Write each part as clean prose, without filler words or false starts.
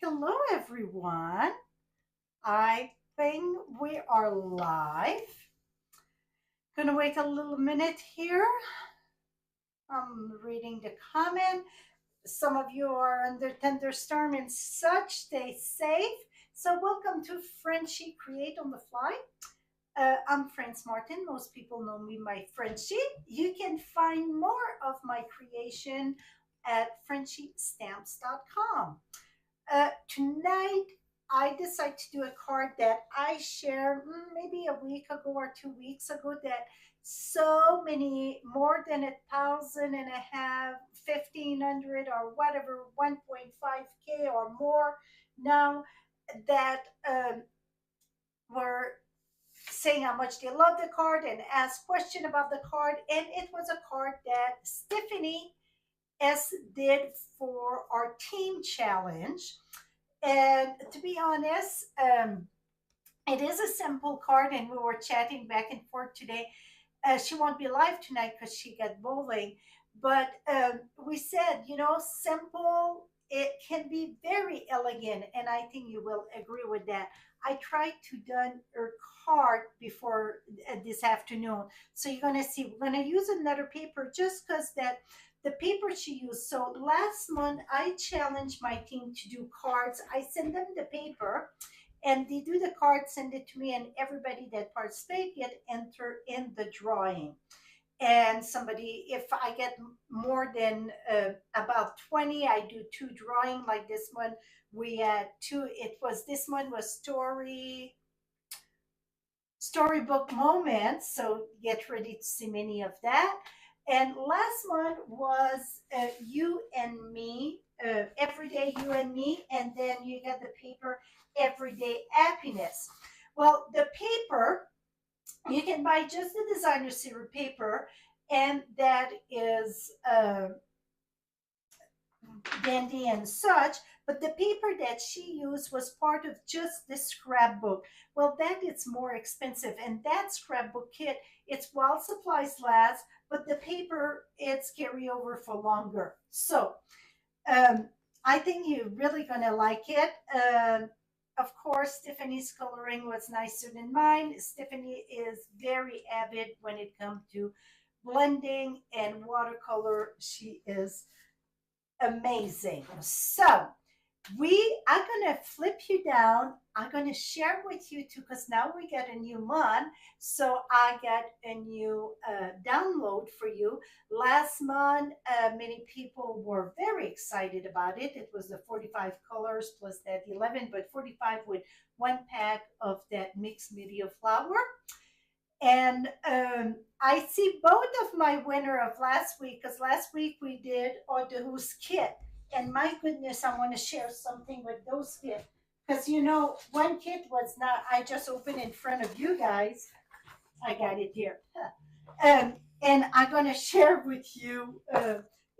Hello, everyone. I think we are live. Gonna wait a little minute here. I'm reading the comment. Some of you are under thunderstorm and such. Stay safe. So, welcome to Frenchie Create on the Fly. I'm France Martin. Most people know me by Frenchie. You can find more of my creation at frenchiestamps.com. Tonight, I decided to do a card that I shared maybe a week ago or 2 weeks ago that so many, more than 1,500, 1,500 or whatever, 1.5K or more now that were saying how much they love the card and ask question about the card. And it was a card that Stephanie S did for our team challenge. And to be honest, it is a simple card, and we were chatting back and forth today. She won't be live tonight because she got bowling, but we said, simple. It can be very elegant, and I think you will agree with that. I tried to done her card before this afternoon, so you're gonna see. We're gonna use another paper just because that the paper she used. So last month I challenged my team to do cards. I send them the paper and they do the card, send it to me, and everybody that participates get enter in the drawing. And somebody, if I get more than about 20, I do two drawing. Like this one, we had two. It was this one was storybook moments. So get ready to see many of that. And last one was you and me, everyday you and me, and then you get the paper everyday happiness. Well, the paper you can buy just the designer series paper, and that is dandy and such. But the paper that she used was part of just the scrapbook. Well, that is more expensive, and that scrapbook kit, it's while supplies last, but the paper it's carry over for longer. So I think you're really gonna like it. Of course, Stephanie's coloring was nicer than mine. Stephanie is very avid when it comes to blending and watercolor. She is amazing. So we are gonna flip you down. I'm gonna share with you too, because now we got a new month. So I got a new download for you. Last month, many people were very excited about it. It was the 45 colors plus that 11, but 45 with one pack of that mixed media flour. And I see both of my winner of last week, because last week we did Eau de Housse kit. And my goodness, I want to share something with those kits. Because one kit was not, I just opened in front of you guys. I got it here. And I'm going to share with you.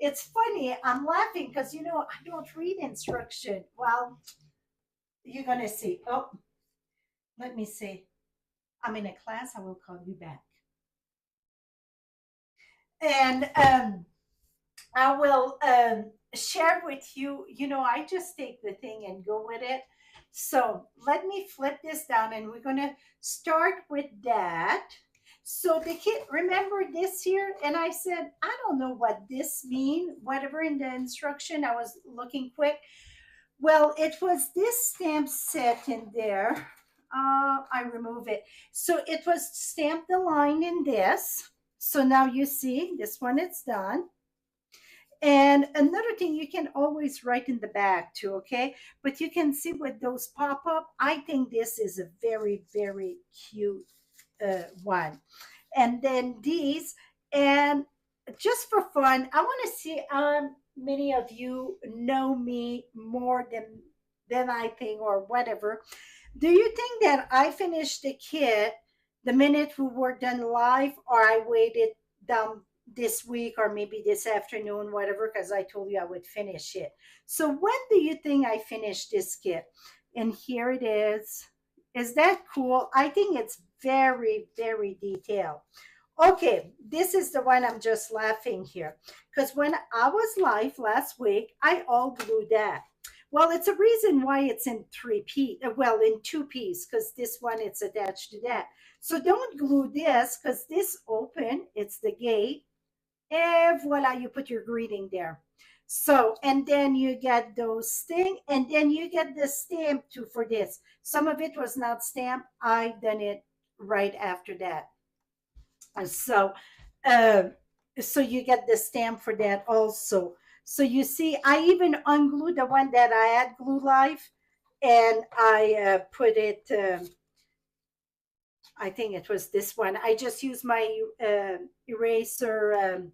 It's funny, I'm laughing because, I don't read instruction. Well, you're going to see. Oh, let me see. I'm in a class. I will call you back. And I will share with you, I just take the thing and go with it. So let me flip this down and we're going to start with that. So the kid, remember this here? And I said, I don't know what this means, whatever in the instruction. I was looking quick. Well, it was this stamp set in there. I remove it. So it was stamped the line in this. So now you see this one, it's done. And another thing, you can always write in the back too, okay? But you can see with those pop up, I think this is a very, very cute one. And then these, and just for fun, I want to see many of you know me more than I think or whatever. Do you think that I finished the kit the minute we were done live, or I waited down this week or maybe this afternoon, whatever, because I told you I would finish it. So when do you think I finished this kit? And here it is. Is that cool? I think it's very, very detailed. Okay, this is the one I'm just laughing here. Because when I was live last week, I all glued that. Well, it's a reason why it's in three piece. Well, in two piece, because this one it's attached to that. So don't glue this because this open. It's the gate. And voila, you put your greeting there. So, and then you get those thing, and then you get the stamp too for this. Some of it was not stamped. I done it right after that. So, uh, so you get the stamp for that also. So you see, I even unglued the one that I had glue live, and I put it. I think it was this one. I just used my eraser.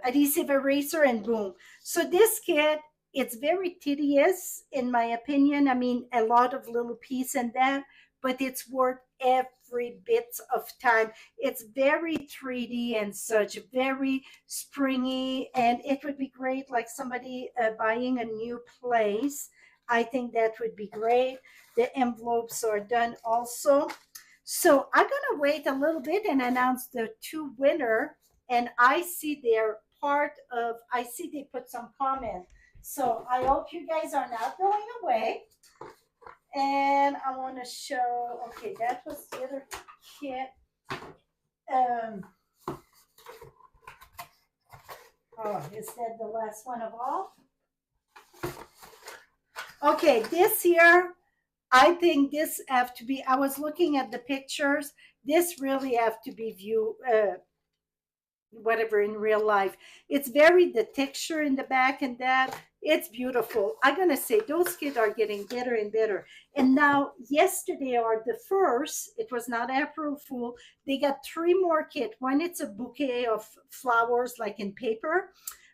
Adhesive eraser, and boom. So this kit, it's very tedious in my opinion. I mean, a lot of little piece and that, but it's worth every bit of time. It's very 3D and such, very springy, and it would be great like somebody buying a new place. I think that would be great. The envelopes are done also. So I'm gonna wait a little bit and announce the two winner. And I see they're part of. I see they put some comment. So I hope you guys are not going away. And I want to show. Okay, that was the other kit. Um, oh, is that the last one of all? Okay, this here, I think this have to be. I was looking at the pictures. This really have to be viewed. Whatever in real life, it's very the texture in the back and that it's beautiful. I'm gonna say those kids are getting better and better. And now yesterday or the first, it was not April Fool, they got three more kits. One it's a bouquet of flowers like in paper,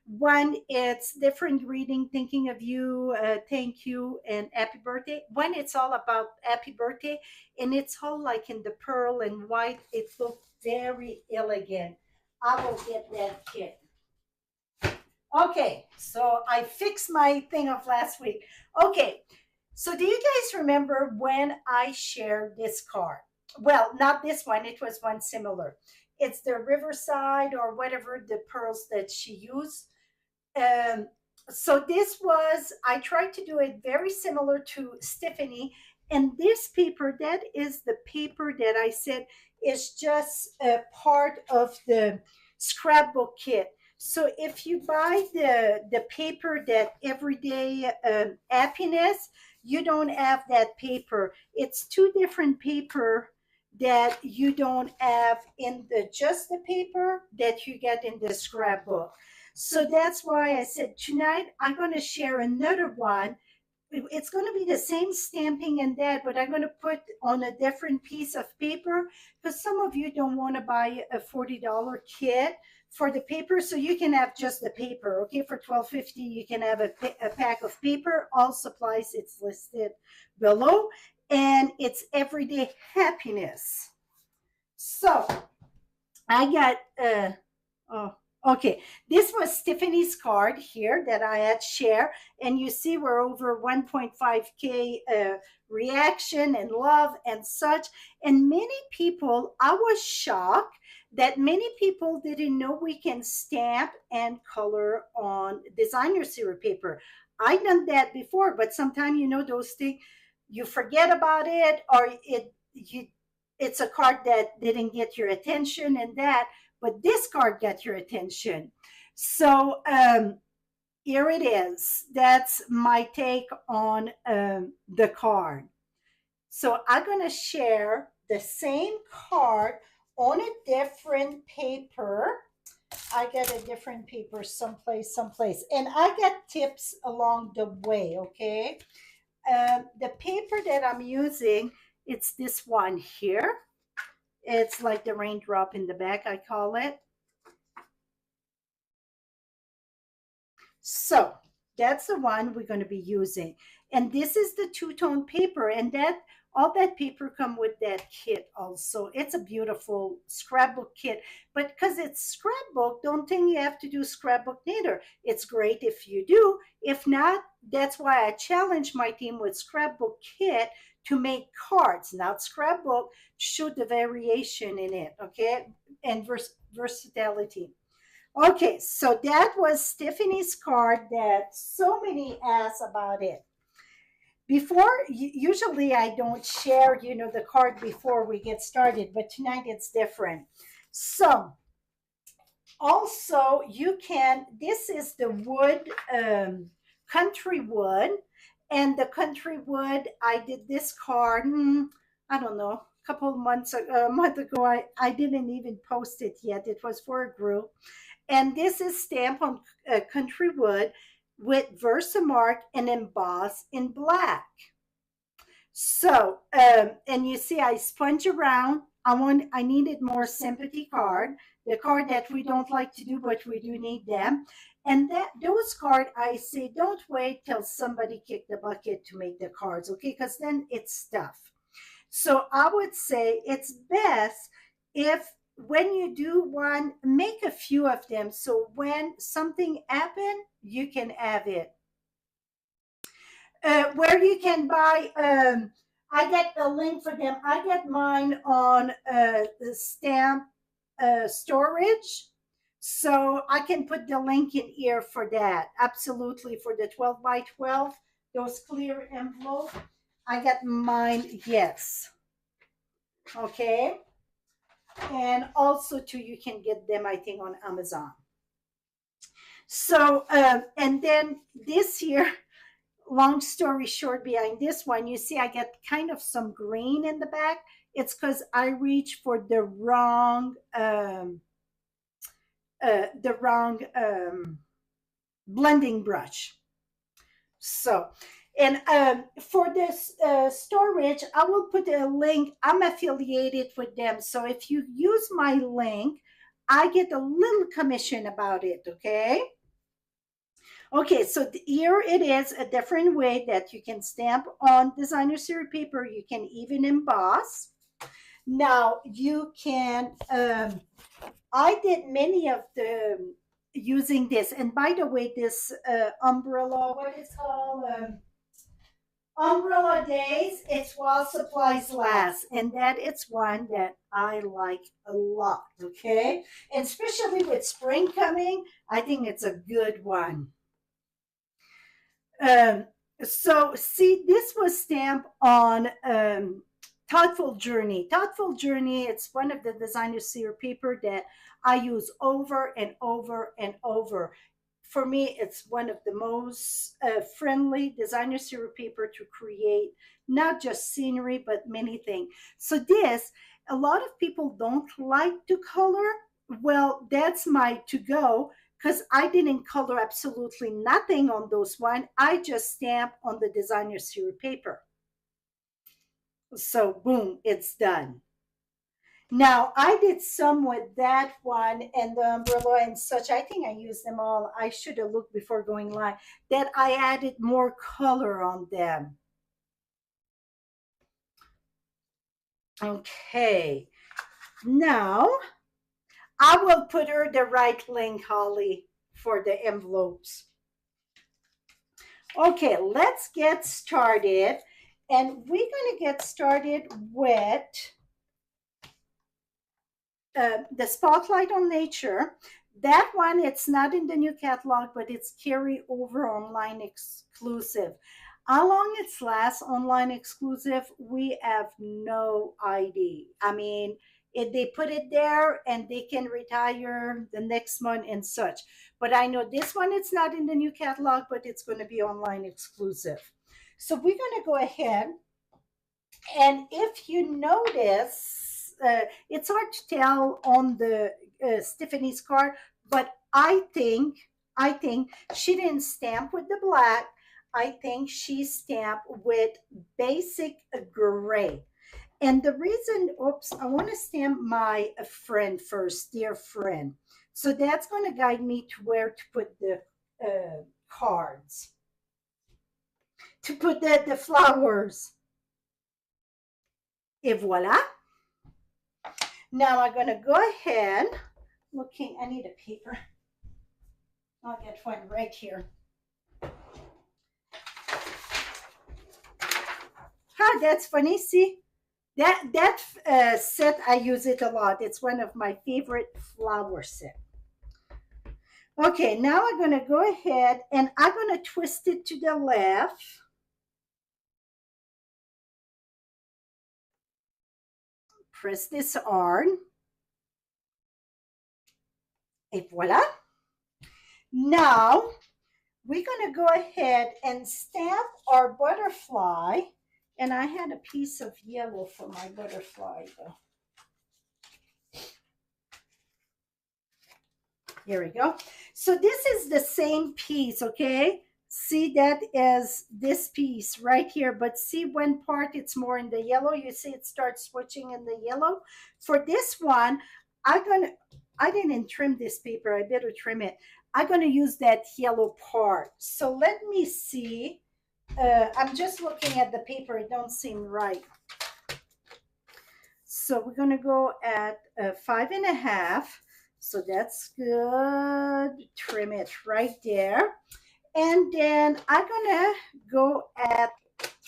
one it's different reading, thinking of you, thank you and happy birthday. One it's all about happy birthday, and it's all like in the pearl and white. It looked very elegant. I will get that kit. Okay, so I fixed my thing of last week. Okay, so do you guys remember when I shared this card? Well, not this one, it was one similar. It's the Riverside or whatever the pearls that she used. Um, so this was, I tried to do it very similar to Stephanie. And this paper, that is the paper that I said is just a part of the scrapbook kit. So if you buy the paper that everyday happiness, you don't have that paper. It's two different paper that you don't have in the just the paper that you get in the scrapbook. So that's why I said tonight I'm going to share another one. It's going to be the same stamping and that, but I'm going to put on a different piece of paper because some of you don't want to buy a $40 kit for the paper, so you can have just the paper. Okay, for $12.50 you can have a pack of paper. All supplies, it's listed below, and it's everyday happiness. So I got oh, okay. This was Stephanie's card here that I had shared, and you see we're over 1.5K reaction and love and such. And many people, I was shocked that many people didn't know we can stamp and color on designer serial paper. I done that before, but sometimes those things you forget about it, or it's a card that didn't get your attention and that, but this card got your attention. So here it is. That's my take on the card. So I'm going to share the same card on a different paper. I got a different paper someplace. And I got tips along the way, okay? The paper that I'm using, it's this one here. It's like the raindrop in the back, I call it. So that's the one we're going to be using. And this is the two-tone paper, and that all that paper come with that kit also. It's a beautiful scrapbook kit, but because it's scrapbook, don't think you have to do scrapbook neither. It's great if you do. If not, that's why I challenge my team with scrapbook kit to make cards, not scrapbook, show the variation in it, okay? And versatility. Okay, so that was Stephanie's card that so many asked about it. Before, usually I don't share, the card before we get started, but tonight it's different. So, also you can, this is the wood, country wood, and the country wood, I did this card, I don't know, a couple of months a month ago. I didn't even post it yet. It was for a group. And this is stamped on country wood with Versamark and embossed in black. So, and you see, I sponge around. I needed more sympathy card, the card that we don't like to do, but we do need them. And those card, I say, don't wait till somebody kick the bucket to make the cards, okay? Because then it's stuff. So I would say it's best if when you do one, make a few of them. So when something happen, you can have it. Where you can buy, I get the link for them. I get mine on the stamp storage. So I can put the link in here for that. Absolutely. For the 12 by 12, those clear envelopes. I got mine, yes. Okay. And also too, you can get them, I think, on Amazon. So, and then this year, long story short, behind this one, you see I get kind of some green in the back. It's because I reach for the wrong blending brush. So, and for this storage, I will put a link. I'm affiliated with them. So if you use my link, I get a little commission about it, okay? Okay, so here it is, a different way that you can stamp on designer series paper. You can even emboss. Now you can, I did many of the, using this. And by the way, this umbrella, what is called? Umbrella Days, it's while supplies last. And that it's one that I like a lot, okay? And especially with spring coming, I think it's a good one. So see, this was stamped on Thoughtful Journey. Thoughtful Journey, it's one of the designer series paper that I use over and over and over. For me, it's one of the most friendly designer series paper to create, not just scenery, but many things. So this, a lot of people don't like to color. Well, that's my to go, because I didn't color absolutely nothing on those one. I just stamp on the designer series paper. So boom, it's done. Now I did some with that one and the umbrella and such. I think I used them all. I should have looked before going live. That I added more color on them. Okay. Now I will put her the right link, Holly, for the envelopes. Okay, let's get started. And we're going to get started with the Spotlight on Nature. That one, it's not in the new catalog, but it's carry over online exclusive. How long it's last online exclusive, we have no idea. I mean, if they put it there and they can retire the next month and such. But I know this one, it's not in the new catalog, but it's going to be online exclusive. So we're going to go ahead. And if you notice, it's hard to tell on the Stephanie's card, but I think she didn't stamp with the black. I think she stamped with basic gray. And the reason, oops, I want to stamp my friend first, dear friend. So that's going to guide me to where to put the cards, to put the flowers. Et voila. Now I'm going to go ahead. Looking, I need a paper. I'll get one right here. Ah, that's funny. See, that set, I use it a lot. It's one of my favorite flower set. Okay, now I'm going to go ahead and I'm going to twist it to the left. Press this on. Et voila. Now we're going to go ahead and stamp our butterfly. And I had a piece of yellow for my butterfly though. Here we go. So this is the same piece, okay? See, that is this piece right here, but see one part it's more in the yellow. You see it starts switching in the yellow. For this one, I didn't trim this paper. I better trim it. I'm gonna use that yellow part. So let me see. I'm just looking at the paper. It don't seem right. So we're gonna go at 5.5. So that's good. Trim it right there. And then I'm gonna go at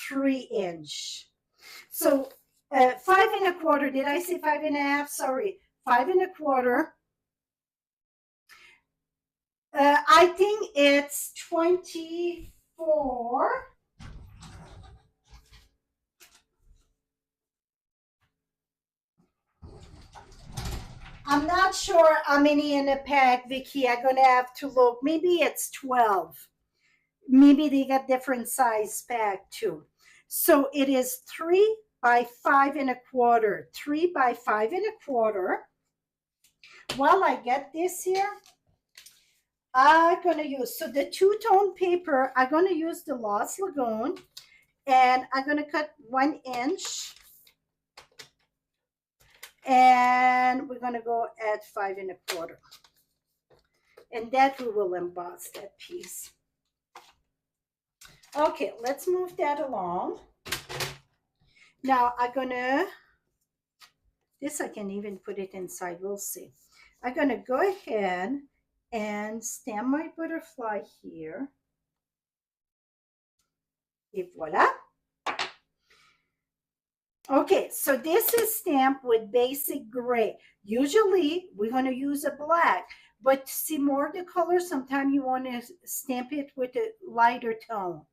3 inch. So 5.25. Did I say 5.5? Sorry, 5.25. I think it's 24. I'm not sure how many in a pack, Vicky. I'm gonna have to look. Maybe it's 12. Maybe they got different size pack too. So it is 3 by 5.25. 3 by 5.25. While I get this here, I'm gonna use, so the two-tone paper, I'm gonna use the Lost Lagoon, and I'm gonna cut 1 inch, and we're gonna go at 5.25. And that we will emboss that piece. Okay, let's move that along. Now I'm gonna, this I can even put it inside, we'll see. I'm gonna go ahead and stamp my butterfly here. Et voila. Okay, so this is stamped with basic gray. Usually we're gonna use a black, but to see more of the color, sometimes you wanna stamp it with a lighter tone.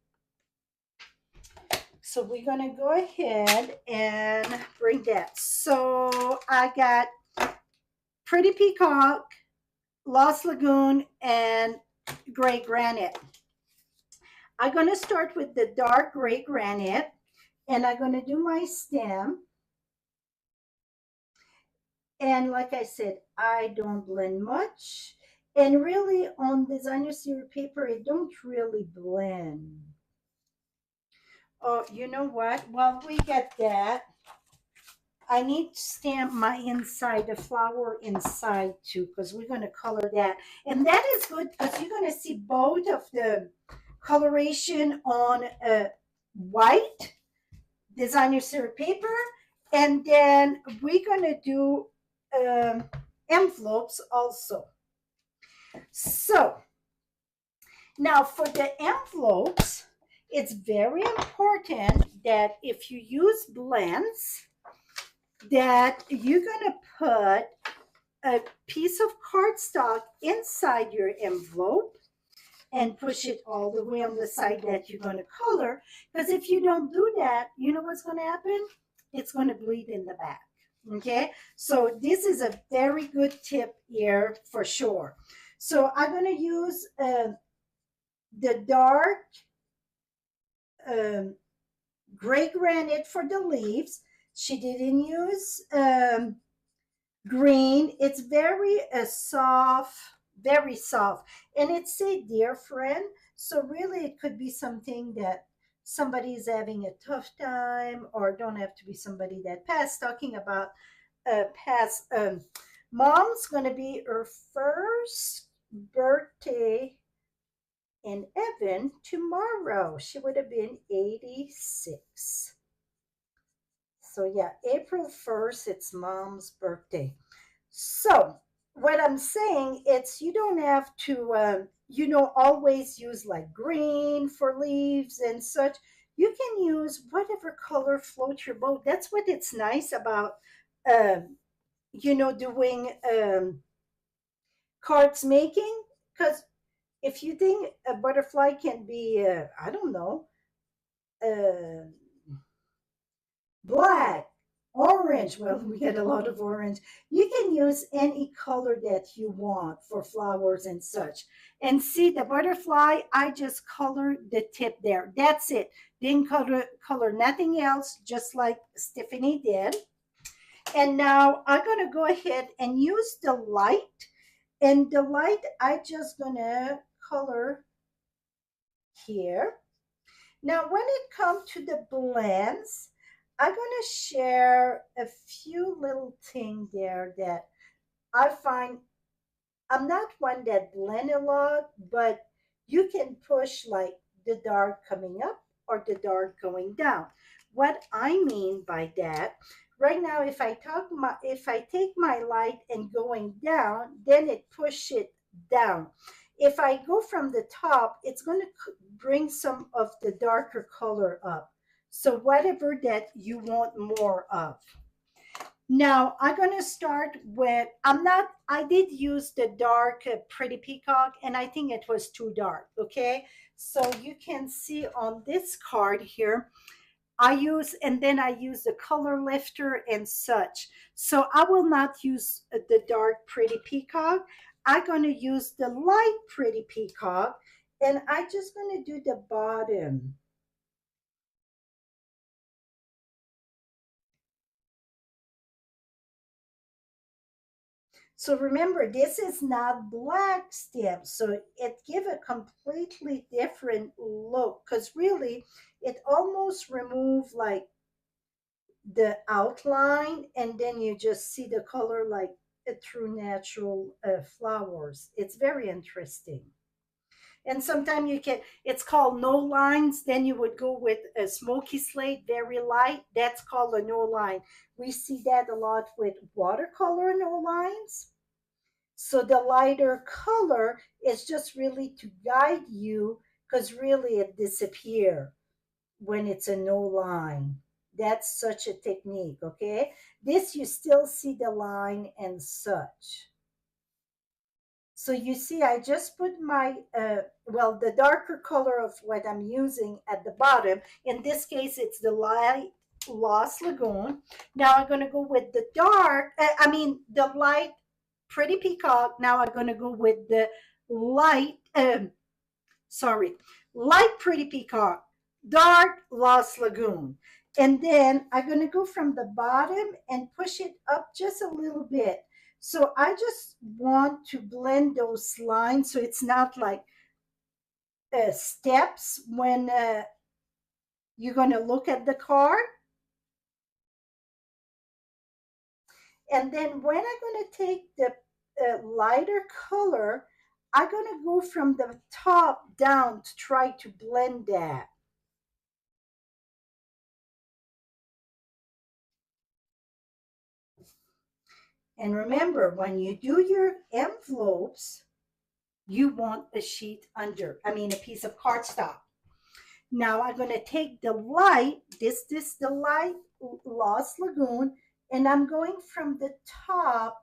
So we're gonna go ahead and bring that. So I got Pretty Peacock, Lost Lagoon, and Gray Granite. I'm gonna start with the dark gray granite, and I'm gonna do my stem. And like I said, I don't blend much. And really on designer series paper, it don't really blend. Oh, you know what? While we get that, I need to stamp my inside, the flower inside too, because we're going to color that. And that is good because you're going to see both of the coloration on white designer series paper. And then we're going to do envelopes also. So now for the envelopes, it's very important that if you use blends, that you're going to put a piece of cardstock inside your envelope and push it all the way on the side that you're going to color. Because if you don't do that, you know what's going to happen? It's going to bleed in the back. Okay, so this is a very good tip here for sure. So I'm going to use the dark gray granite for the leaves. She didn't use green. It's very soft, very soft. And it's a dear friend. So really it could be something that somebody is having a tough time, or don't have to be somebody that passed. Talking about past, mom's going to be her first birthday in Evan tomorrow. She would have been 86. So yeah, April 1st, it's mom's birthday. So what I'm saying, it's you don't have to, always use like green for leaves and such. You can use whatever color floats your boat. That's what it's nice about, doing cards making. Because if you think a butterfly can be, I don't know, uh, black, orange. Well, we get a lot of orange. You can use any color that you want for flowers and such. And see the butterfly, I just colored the tip there. That's it. Didn't color nothing else, just like Stephanie did. And now I'm gonna go ahead and use the light. And the light, I just gonna color here. Now, when it comes to the blends, I'm going to share a few little things there that I find. I'm not one that blend a lot, but you can push like the dark coming up or the dark going down. What I mean by that, right now, if I take my light and going down, then it push it down. If I go from the top, it's going to bring some of the darker color up. So whatever that you want more of. Now I'm gonna start with, I did use the dark Pretty Peacock and I think it was too dark, okay? So you can see on this card here, and then I use the color lifter and such. So I will not use the dark Pretty Peacock. I'm gonna use the light Pretty Peacock and I just gonna do the bottom. So remember, this is not black stamp, so it give a completely different look because really it almost remove like the outline and then you just see the color like through natural flowers. It's very interesting. And sometimes you can, it's called no lines. Then you would go with a smoky slate, very light. That's called a no line. We see that a lot with watercolor no lines. So the lighter color is just really to guide you because really it disappears when it's a no line. That's such a technique, okay? This you still see the line and such. So you see, I just put my, the darker color of what I'm using at the bottom. In this case, it's the light Lost Lagoon. Now I'm going to go with the the light Pretty Peacock. Now I'm going to go with the light, sorry, light Pretty Peacock, dark Lost Lagoon. And then I'm going to go from the bottom and push it up just a little bit. So I just want to blend those lines so it's not like steps when you're going to look at the card. And then when I'm going to take the lighter color, I'm going to go from the top down to try to blend that. And remember, when you do your envelopes, you want a sheet under, a piece of cardstock. Now I'm going to take the light, the light Lost Lagoon, and I'm going from the top,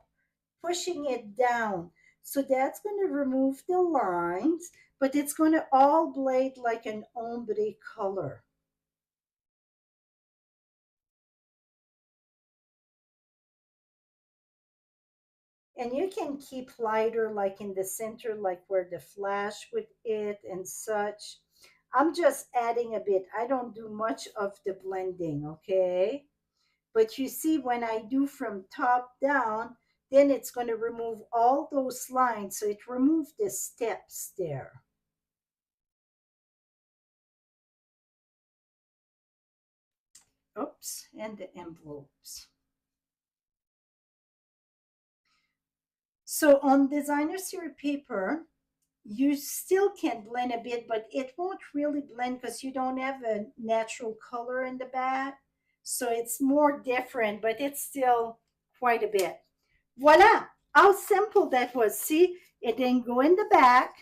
pushing it down. So that's going to remove the lines, but it's going to all blade like an ombre color. And you can keep lighter like in the center, like where the flash with it and such. I'm just adding a bit. I don't do much of the blending, okay? But you see when I do from top down, then it's going to remove all those lines. So it removed the steps there. Oops, and the envelopes. So on designer series paper, you still can blend a bit, but it won't really blend because you don't have a natural color in the back. So it's more different, but it's still quite a bit. Voila, how simple that was. See, it didn't go in the back,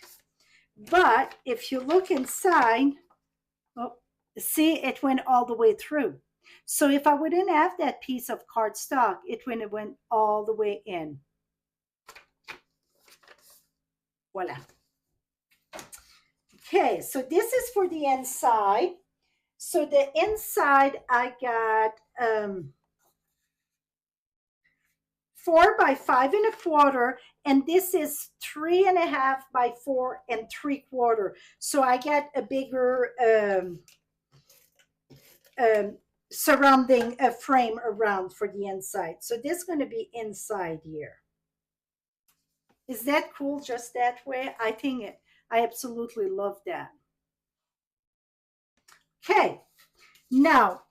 but if you look inside, oh, see, it went all the way through. So if I wouldn't have that piece of cardstock, it wouldn't have went all the way in. Voila. Okay, so this is for the inside. So the inside, I got 4 by 5 1/4, and this is 3 1/2 by 4 3/4. So I get a bigger surrounding a frame around for the inside. So this is going to be inside here. Is that cool just that way? I think I absolutely love that. Okay, now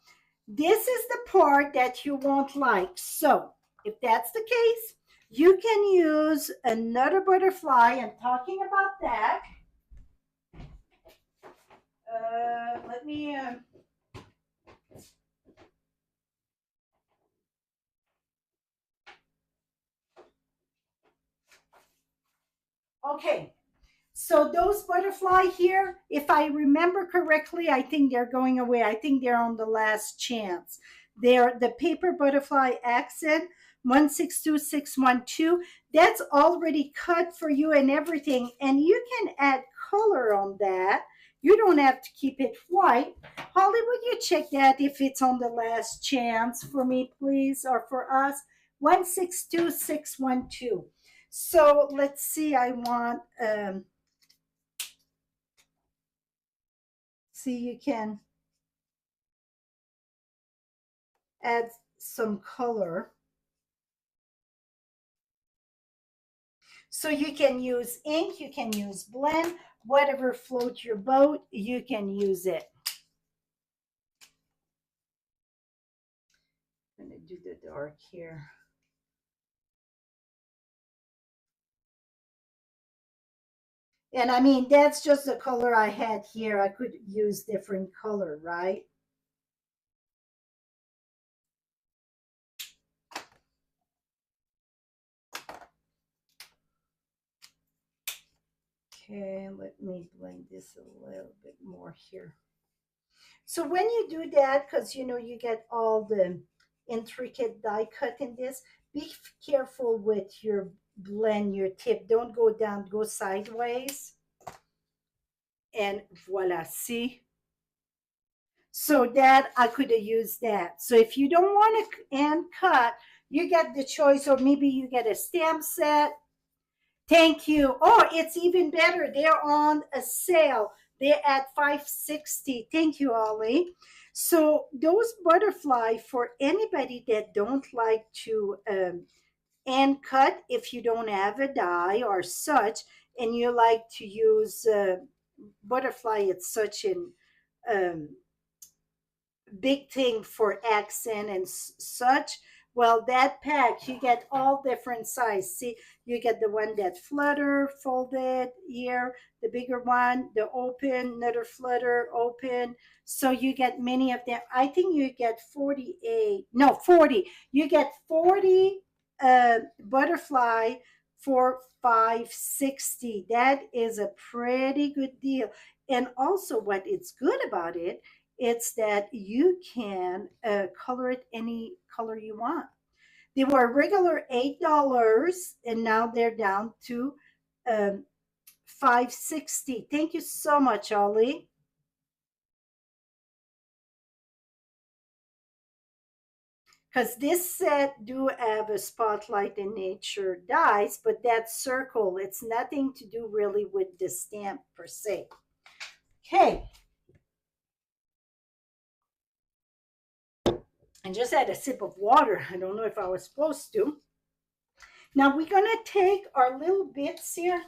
this is the part that you won't like. So if that's the case, you can use another butterfly. I'm talking about that. Let me okay. So those butterfly here, if I remember correctly, I think they're going away. I think they're on the last chance. They're the paper butterfly accent 162612. That's already cut for you and everything. And you can add color on that. You don't have to keep it white. Holly, would you check that if it's on the last chance for me, please, or for us? 162612. So let's see, I want see, you can add some color. So you can use ink, you can use blend, whatever floats your boat, you can use it. I'm going to do the dark here. And I mean, that's just the color I had here. I could use different color, right? Okay, let me blend this a little bit more here. So when you do that, because you know you get all the intricate die cut in this, be careful with your blend, your tip. Don't go down, go sideways. And voila, see? So that I could have used that. So if you don't want to hand cut, you get the choice, or maybe you get a stamp set. Thank you. Oh, it's even better. They're on a sale. They're at $5.60. Thank you, Ollie. So those butterfly, for anybody that don't like to hand cut, if you don't have a die or such, and you like to use butterfly, it's such an big thing for accent and such. Well, that pack, you get all different size. See, you get the one that flutter, folded here, the bigger one, the open, another flutter, open. So you get many of them. I think you get 48, no, 40. You get 40 butterfly for 560. That is a pretty good deal. And also what it's good about it, it's that you can color it any color you want. They were regular $8, and now they're down to um, 560. Thank you so much, Ollie. Because this set do have a spotlight in nature dies, but that circle, it's nothing to do really with the stamp per se. Okay. I just had a sip of water. I don't know if I was supposed to. Now we're going to take our little bits here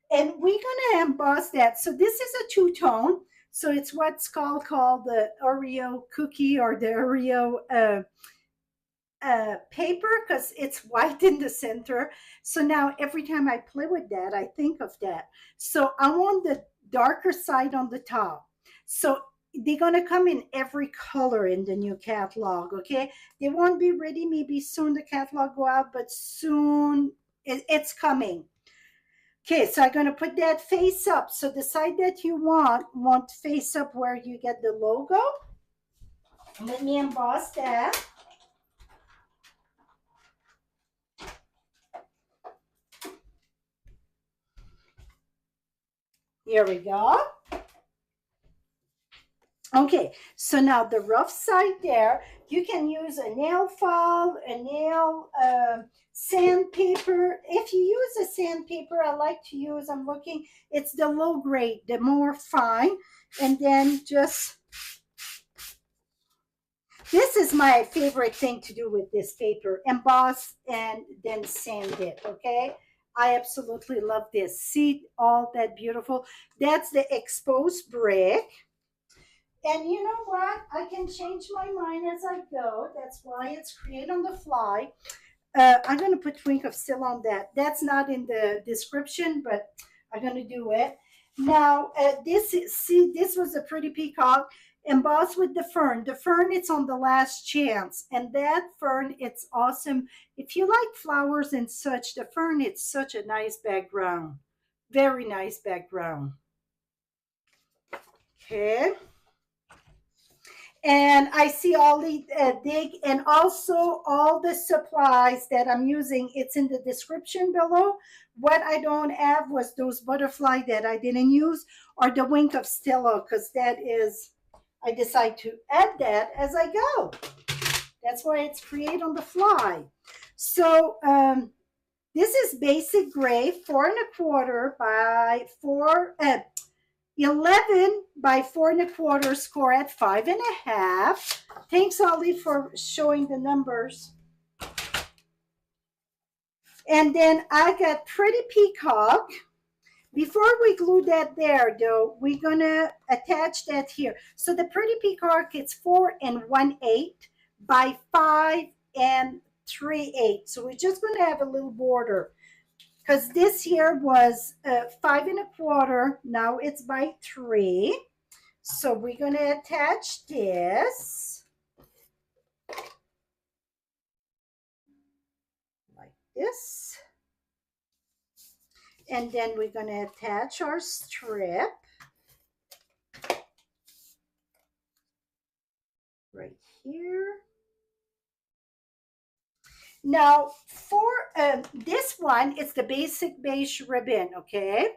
and we're going to emboss that. So this is a two-tone. So it's what's called the Oreo cookie, or the Oreo paper, because it's white in the center. So now every time I play with that, I think of that. So I want the darker side on the top. So they're going to come in every color in the new catalog, okay? They won't be ready maybe soon, the catalog go out, but soon it's coming. Okay, so I'm going to put that face up. So the side that you want face up where you get the logo. Let me emboss that. Here we go. Okay, so now the rough side there, you can use a nail file, a nail sandpaper. If you use a sandpaper, I like to use, I'm looking, it's the low grade, the more fine. And then just, this is my favorite thing to do with this paper, emboss and then sand it, okay? I absolutely love this. See all that beautiful? That's the exposed brick. And you know what? I can change my mind as I go. That's why it's create on the fly. I'm going to put Wink of Steel on that. That's not in the description, but I'm going to do it. Now, this was a pretty peacock embossed with the fern. The fern, it's on the last chance. And that fern, it's awesome. If you like flowers and such, the fern, it's such a nice background. Very nice background. Okay. And I see all the dig and also all the supplies that I'm using. It's in the description below. What I don't have was those butterfly that I didn't use or the Wink of Stella, because that is, I decide to add that as I go. That's why it's create on the fly. So this is basic gray, 4¼ by 11 by 4¼ score at 5½. Thanks, Ollie, for showing the numbers. And then I got pretty peacock. Before we glue that there, though, we're going to attach that here. So the pretty peacock, it's 4 1/8 by 5 3/8. So we're just going to have a little border. Because this here was 5¼ now it's by 3. So we're going to attach this like this, and then we're going to attach our strip right here. Now, for this one, it's the basic beige ribbon, okay?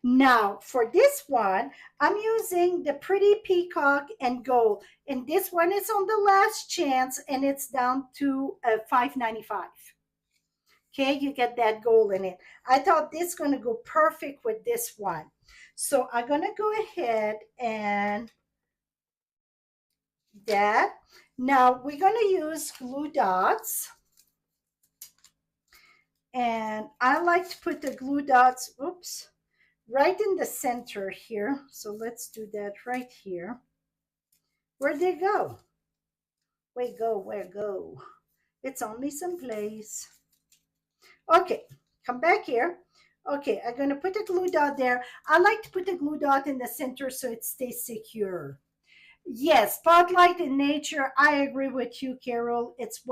Now, for this one, I'm using the pretty peacock and gold. And this one is on the last chance, and it's down to $5.95. Okay, you get that gold in it. I thought this is going to go perfect with this one. So I'm going to go ahead and that. Now, we're going to use glue dots. And I like to put the glue dots, oops, right in the center here. So let's do that right here. Where'd they go? Where go? It's only someplace. Okay, come back here. Okay, I'm going to put a glue dot there. I like to put the glue dot in the center so it stays secure. Yes, spotlight in nature. I agree with you, Carol. It's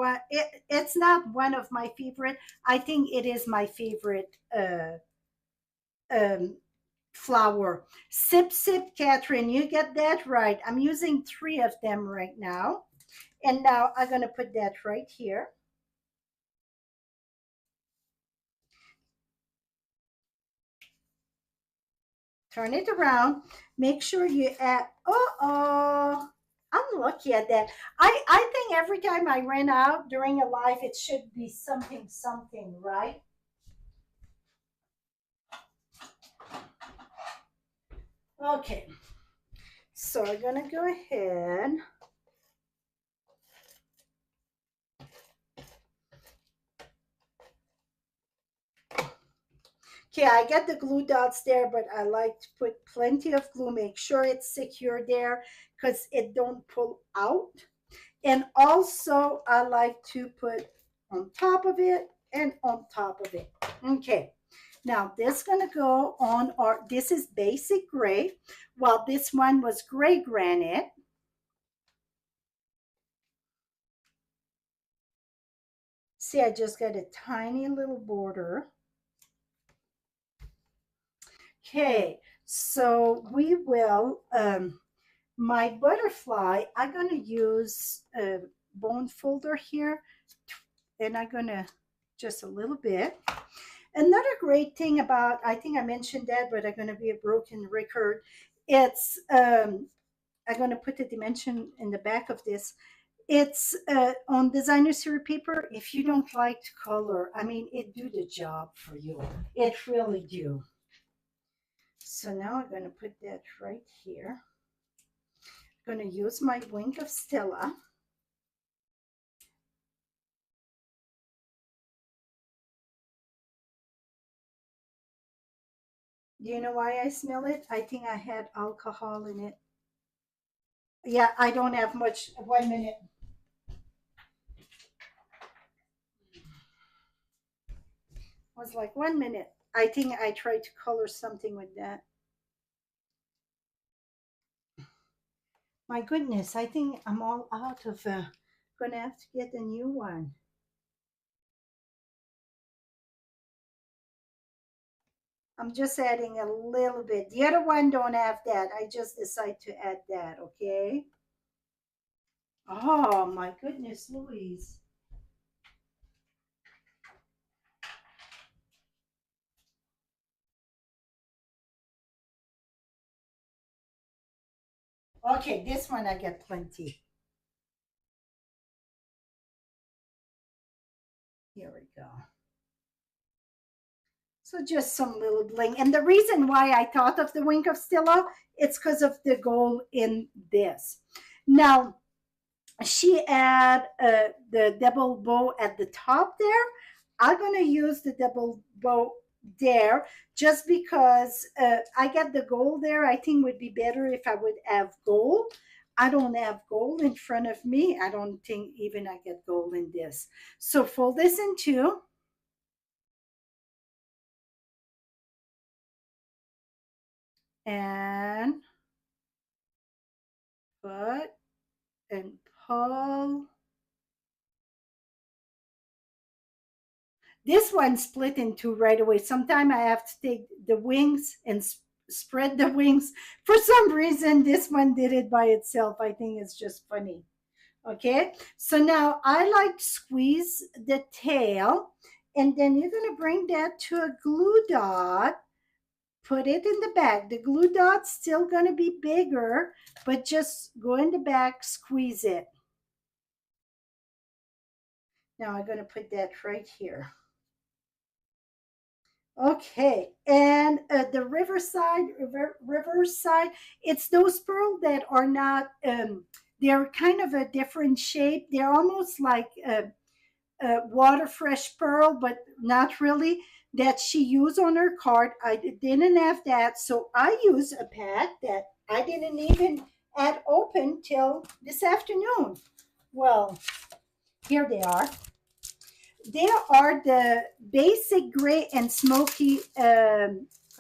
not one of my favorite. I think it is my favorite flower. Sip, Catherine. You get that right. I'm using 3 of them right now. And now I'm going to put that right here. Turn it around. Make sure you add, I'm lucky at that. I think every time I ran out during a live, it should be something, right? Okay. So I'm going to go ahead. Okay, I got the glue dots there, but I like to put plenty of glue. Make sure it's secure there because it don't pull out. And also, I like to put on top of it and on top of it. Okay, now this is going to go on our, this is basic gray, while this one was gray granite. See, I just got a tiny little border. Okay, so we will, my butterfly, I'm going to use a bone folder here, and I'm going to just a little bit. Another great thing about, I think I mentioned that, but I'm going to be a broken record. It's, I'm going to put the dimension in the back of this. It's on designer series paper. If you don't like to color, I mean, it do the job for you. It really do. So now I'm going to put that right here. I'm going to use my wing of Stella. Do you know why I smell it? I think I had alcohol in it. Yeah, I don't have much. 1 minute. It was like 1 minute. I think I tried to color something with that. My goodness, I think I'm all out of, gonna have to get a new one. I'm just adding a little bit. The other one don't have that. I just decide to add that, okay? Oh my goodness, Louise. Okay, this one I get plenty. Here we go. So just some little bling. And the reason why I thought of the wing of Stella, it's because of the gold in this. Now, she had the double bow at the top there. I'm going to use the double bow there just because I get the gold there. I think would be better if I would have gold. I don't have gold in front of me. I don't think even I get gold in this. So fold this in two. And put and pull. This one split in two right away. Sometimes I have to take the wings and spread the wings. For some reason, this one did it by itself. I think it's just funny. Okay, so now I like to squeeze the tail, and then you're going to bring that to a glue dot. Put it in the back. The glue dot's still going to be bigger, but just go in the back, squeeze it. Now I'm going to put that right here. Okay, and the riverside, it's those pearls that are not, they're kind of a different shape. They're almost like a water fresh pearl, but not really, that she used on her card. I didn't have that, so I used a pack that I didn't even add open till this afternoon. Well, here they are. There are the basic gray and smoky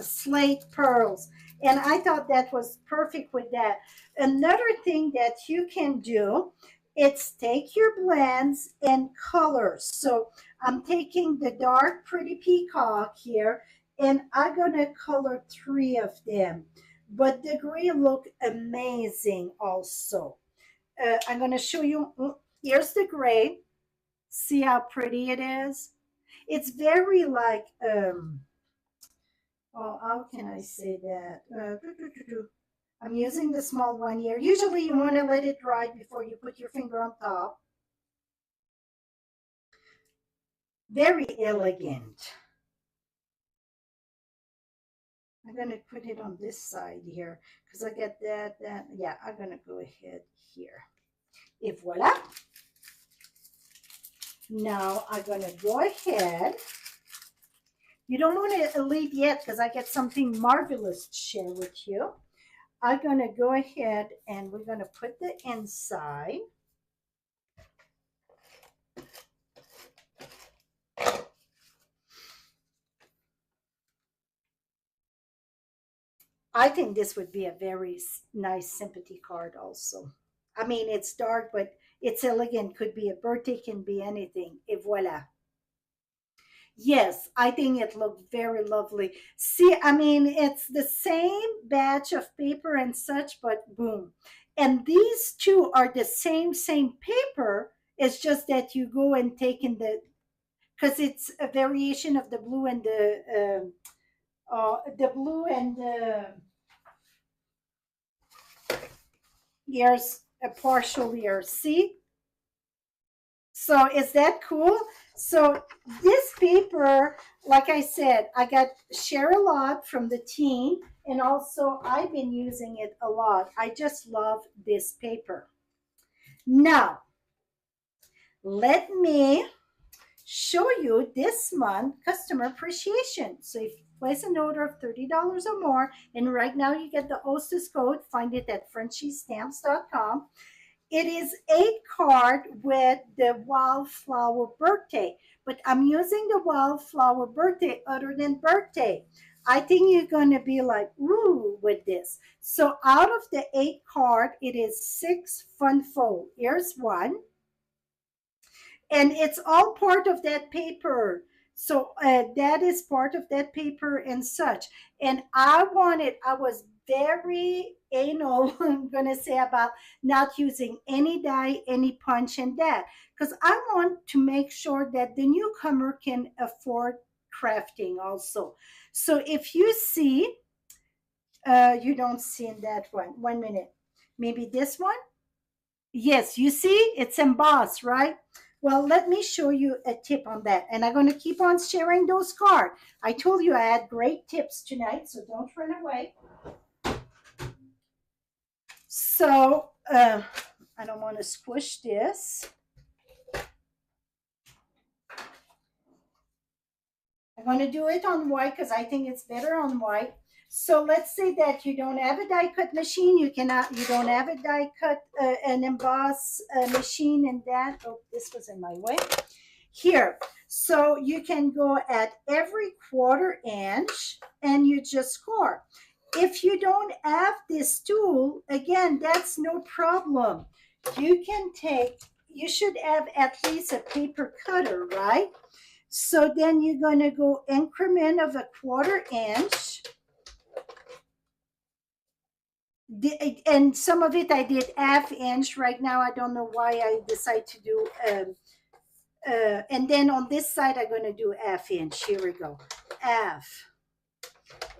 slate pearls. And I thought that was perfect with that. Another thing that you can do, it's take your blends and colors. So I'm taking the dark pretty peacock here, and I'm going to color 3 of them. But the gray look amazing also. I'm going to show you, here's the gray. See how pretty it is? It's very like, oh, how can I say that? I'm using the small one here. Usually you want to let it dry before you put your finger on top. Very elegant. I'm going to put it on this side here because I get that. Yeah, I'm going to go ahead here. Et voila. Now I'm going to go ahead. You don't want to leave yet because I get something marvelous to share with you. I'm going to go ahead and we're going to put the inside. I think this would be a very nice sympathy card also. I mean, it's dark, but it's elegant. Could be a birthday, can be anything. Et voila. Yes, I think it looked very lovely. See, I mean, it's the same batch of paper and such, but boom. And these two are the same paper. It's just that you go and take in the because it's a variation of the blue and the blue and the ears, a partial ear. See? So is that cool? So this paper, like I said, I got share a lot from the team, and also I've been using it a lot. I just love this paper. Now, let me show you this month customer appreciation. So if you place an order of $30 or more, and right now you get the hostess code, find it at frenchiestamps.com. It is a card with the wildflower birthday, but I'm using the wildflower birthday other than birthday. I think you're going to be like, ooh, with this. So out of the 8 card, it is 6 fun fold. Here's one. And it's all part of that paper. So that is part of that paper and such. And I was very anal, I'm going to say, about not using any dye, any punch, and that. Because I want to make sure that the newcomer can afford crafting also. So if you see, you don't see in that one. 1 minute. Maybe this one? Yes, you see, it's embossed, right? Well, let me show you a tip on that. And I'm going to keep on sharing those cards. I told you I had great tips tonight, so don't run away. So I don't want to squish this. I'm going to do it on white because I think it's better on white. So let's say that you don't have a die cut machine. You don't have a die cut, an emboss machine and that. Oh, this was in my way. Here. So you can go at every 1/4 inch and you just score. If you don't have this tool, again, that's no problem. You should have at least a paper cutter, right? So then you're going to go increment of a 1/4 inch. And some of it I did 1/2 inch. Right now I don't know why I decided to do and then on this side I'm going to do 1/2 inch. Here we go. Half.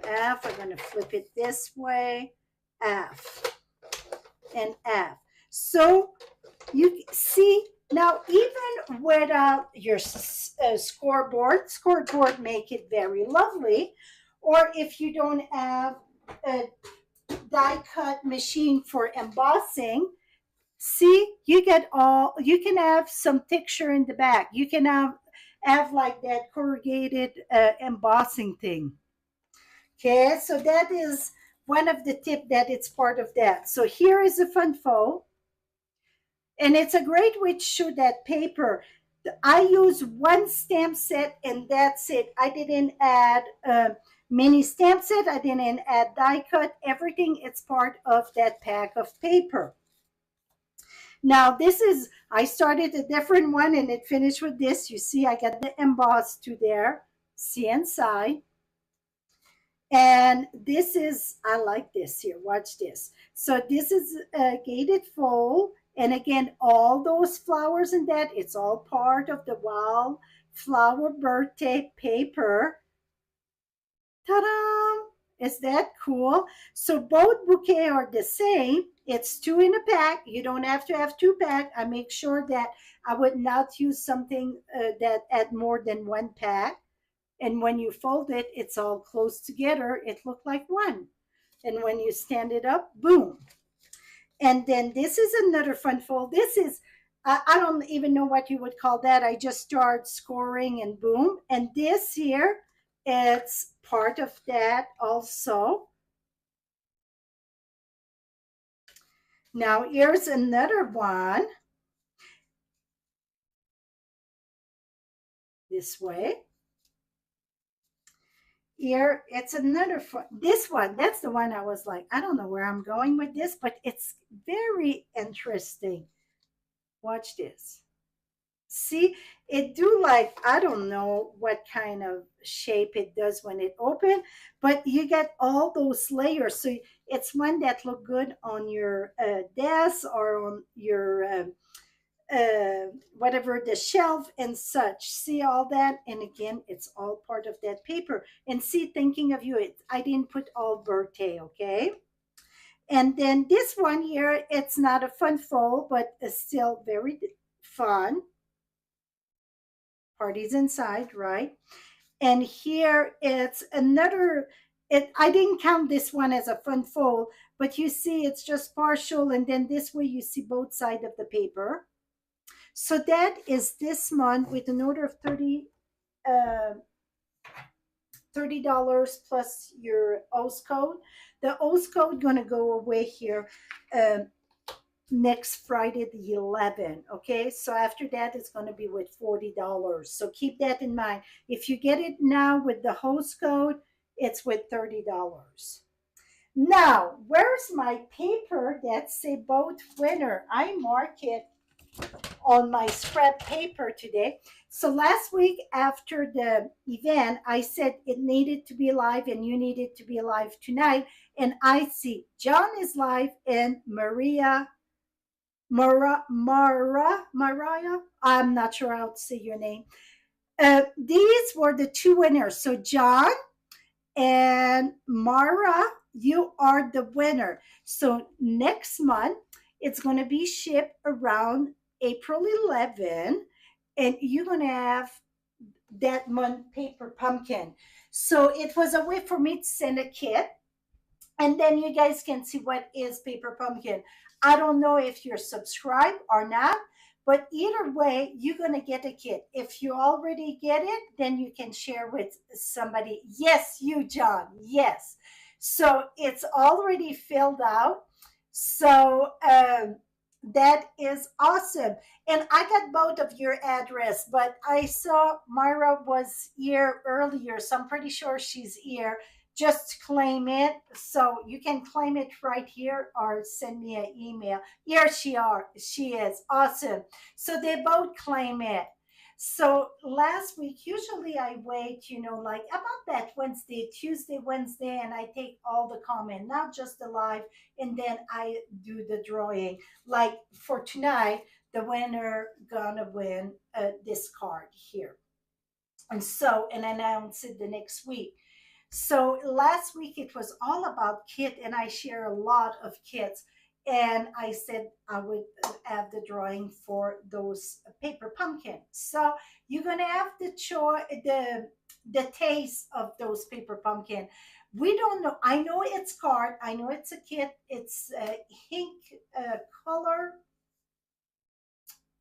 I'm going to flip it this way. Half and half. So you see now, even without your scoreboard make it very lovely. Or if you don't have a die cut machine for embossing, see, you can have some texture in the back. You can have like that corrugated embossing thing. Okay, so that is one of the tip that it's part of that. So here is a fun fold. And it's a great way to show that paper. I use one stamp set and that's it. I didn't add mini stamp set. I didn't add die cut. Everything, it's part of that pack of paper. Now I started a different one and it finished with this. You see, I got the embossed to there. See inside. And I like this here. Watch this. So this is a gated fold. And again, all those flowers and that, it's all part of the wildflower birthday paper. Ta-da! Is that cool? So both bouquets are the same. It's 2 in a pack. You don't have to have 2 pack. I make sure that I would not use something that had more than 1 pack. And when you fold it, it's all close together. It looked like one. And when you stand it up, boom. And then this is another fun fold. This is, I don't even know what you would call that. I just start scoring and boom. And this here, it's part of that also. Now here's another one. This way. Here, it's another, this one, that's the one I was like, I don't know where I'm going with this, but it's very interesting. Watch this. See, it do like, I don't know what kind of shape it does when it open, but you get all those layers. So it's one that look good on your desk or on your whatever, the shelf and such. See all that? And again, it's all part of that paper. And see, thinking of you, I didn't put all birthday, okay? And then this one here, it's not a fun fold, but it's still very fun. Parties inside, right? And here it's another, I didn't count this one as a fun fold, but you see it's just partial, and then this way you see both sides of the paper. So that is this month with an order of uh, $30 plus your OS code. The OS code gonna go away here uh, next Friday the 11th. Okay, so after that it's going to be with $40. So keep that in mind. If you get it now with the host code, it's with $30. Now, where's my paper that say both winner? I mark it on my scrap paper today. So last week after the event, I said it needed to be live and you needed to be live tonight. And I see John is live and Mariah, I'm not sure how to say your name. These were the two winners. So John and Mara, you are the winner. So next month, it's going to be shipped around April 11, and you're going to have that month paper pumpkin. So it was a way for me to send a kit, and then you guys can see what is paper pumpkin. I don't know if you're subscribed or not, but either way, you're going to get a kit. If you already get it, then you can share with somebody. Yes, you, John. Yes. So it's already filled out. So that is awesome. And I got both of your address, but I saw Myra was here earlier, so I'm pretty sure she's here. Just claim it. So you can claim it right here or send me an email. Here she are. She is awesome. So they both claim it. So last week, usually I wait, like about that Wednesday, Tuesday, Wednesday, and I take all the comment, not just the live, and then I do the drawing. Like for tonight, the winner gonna win this card here. And announce it the next week. So last week it was all about kit, and I share a lot of kits. And I said I would have the drawing for those paper pumpkins. So you're gonna have the taste of those paper pumpkin. We don't know. I know it's card. I know it's a kit. It's ink color,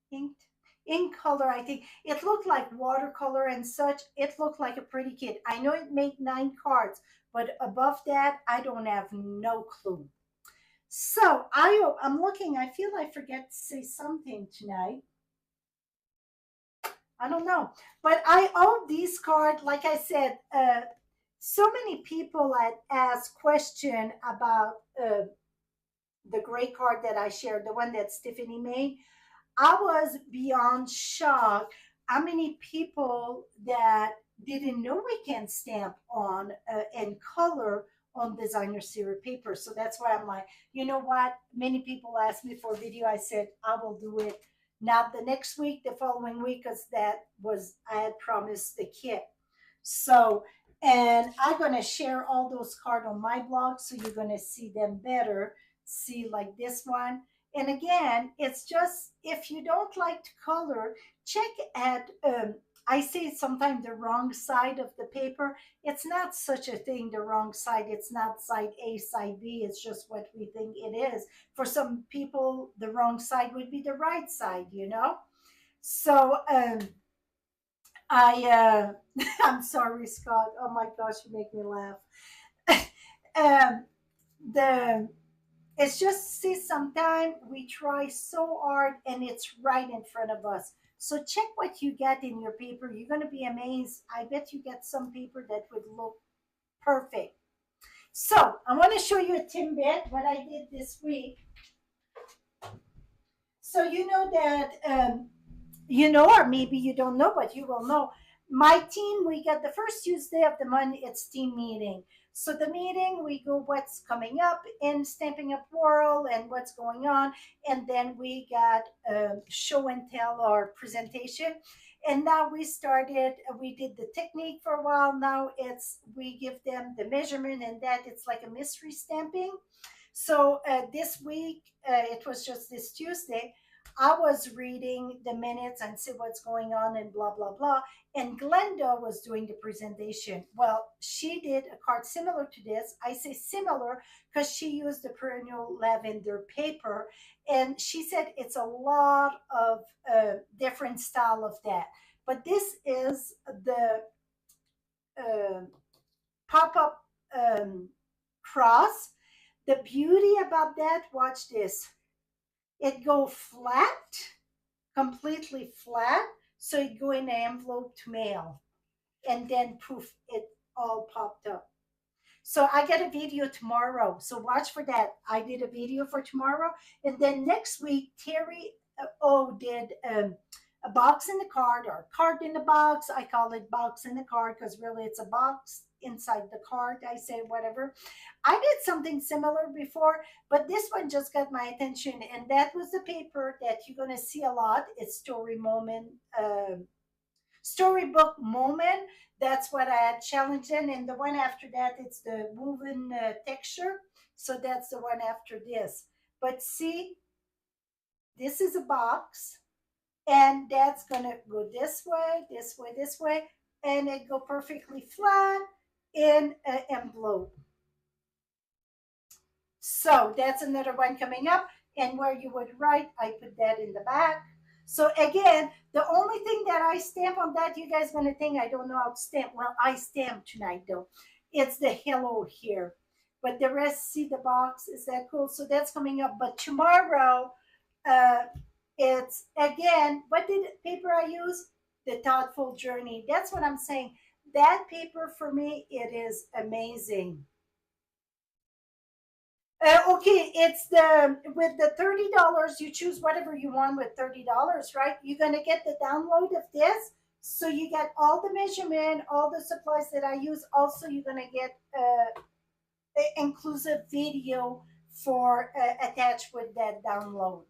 inked in color. I think it looked like watercolor and such. It looked like a pretty kit. I know it made 9 cards, but above that I don't have no clue. So I'm looking. I feel I forget to say something tonight. I don't know, but I own these cards. Like I said, so many people had asked question about the gray card that I shared, the one that Stephanie made. I was beyond shocked how many people that didn't know we can stamp on and color on designer series paper. So that's why I'm like, you know what? Many people asked me for a video. I said I will do it not the next week, the following week, because that was I had promised the kit. So and I'm gonna share all those cards on my blog, so you're gonna see them better. See like this one. And again, it's just if you don't like to color, check at I say sometimes the wrong side of the paper. It's not such a thing, the wrong side. It's not side A, side B. It's just what we think it is. For some people, the wrong side would be the right side. So I'm sorry, Scott. Oh my gosh, you make me laugh. um, the it's just see sometimes we try so hard and it's right in front of us. So check what you get in your paper. You're going to be amazed. I bet you get some paper that would look perfect. So I want to show you a Timbit, what I did this week. So you know that, or maybe you don't know, but you will know. My team, we get the first Tuesday of the month, it's team meeting. So the meeting, we go what's coming up in Stamping Up World and what's going on, and then we got show and tell our presentation. And now we started. We did the technique for a while. Now it's we give them the measurement, and that it's like a mystery stamping. So this week, it was just this Tuesday, I was reading the minutes and see what's going on and blah, blah, blah. And Glenda was doing the presentation. Well, she did a card similar to this. I say similar because she used the perennial lavender paper. And she said it's a lot of different style of that. But this is the uh, pop-up cross. The beauty about that, watch this. It go flat, completely flat, so it go in an envelope to mail. And then poof, it all popped up. So I get a video tomorrow. So watch for that. I did a video for tomorrow. And then next week, Terry O did a box in the card or card in the box. I call it box in the card because really it's a box inside the card. I say whatever. I did something similar before, but this one just got my attention. And that was the paper that you're going to see a lot. It's storybook moment. That's what I had challenged in. And the one after that, it's the woven texture. So that's the one after this. But see, this is a box, and that's gonna go this way, this way, this way, and it go perfectly flat in an envelope. So that's another one coming up. And where you would write, I put that in the back. So again, the only thing that I stamp on that, you guys gonna think I don't know how to stamp. Well, I stamp tonight though. It's the hello here. But the rest, see the box, is that cool? So that's coming up. But tomorrow, uh, it's again, what did paper I use? The Thoughtful Journey. That's what I'm saying. That paper for me, it is amazing. Okay, it's the with the $30. You choose whatever you want with $30, right? You're gonna get the download of this, so you get all the measurement, all the supplies that I use. Also, you're gonna get inclusive video for attached with that download.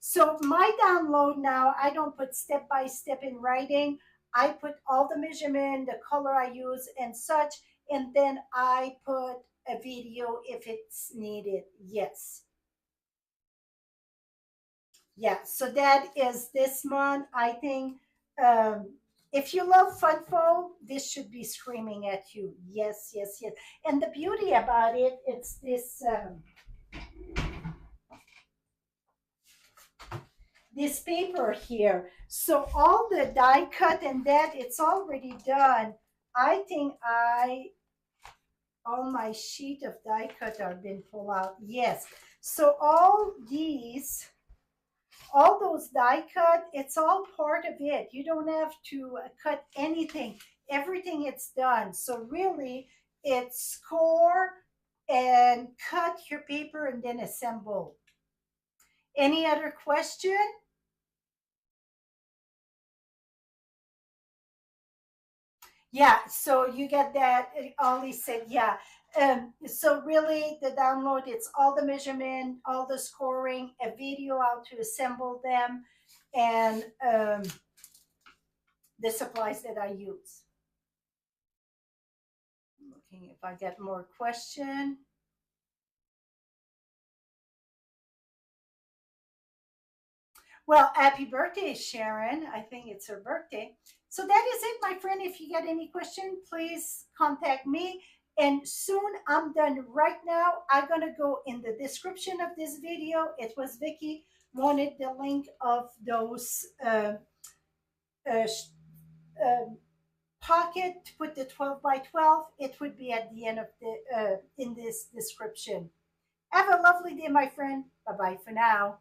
So my download now, I don't put step by step in writing. I put all the measurement, the color I use, and such, and then I put a video if it's needed. Yes. Yeah. So that is this month. I think if you love Funfo, this should be screaming at you. Yes, yes, yes. And the beauty about it, it's this paper here. So all the die cut and that, it's already done. I think all my sheet of die cut have been pulled out. Yes. So all those die cut, it's all part of it. You don't have to cut anything. Everything it's done. So really, it's score and cut your paper and then assemble. Any other question? Yeah, so you get that. Ollie said, yeah. So really, the download, it's all the measurement, all the scoring, a video how to assemble them, and the supplies that I use. Looking if I get more question. Well, happy birthday, Sharon. I think it's her birthday. So that is it, my friend. If you get any question, please contact me. And soon I'm done right now. I'm going to go in the description of this video. It was Vicky wanted the link of those uh, pocket to put the 12 by 12. It would be at the end of the in this description. Have a lovely day, my friend. Bye-bye for now.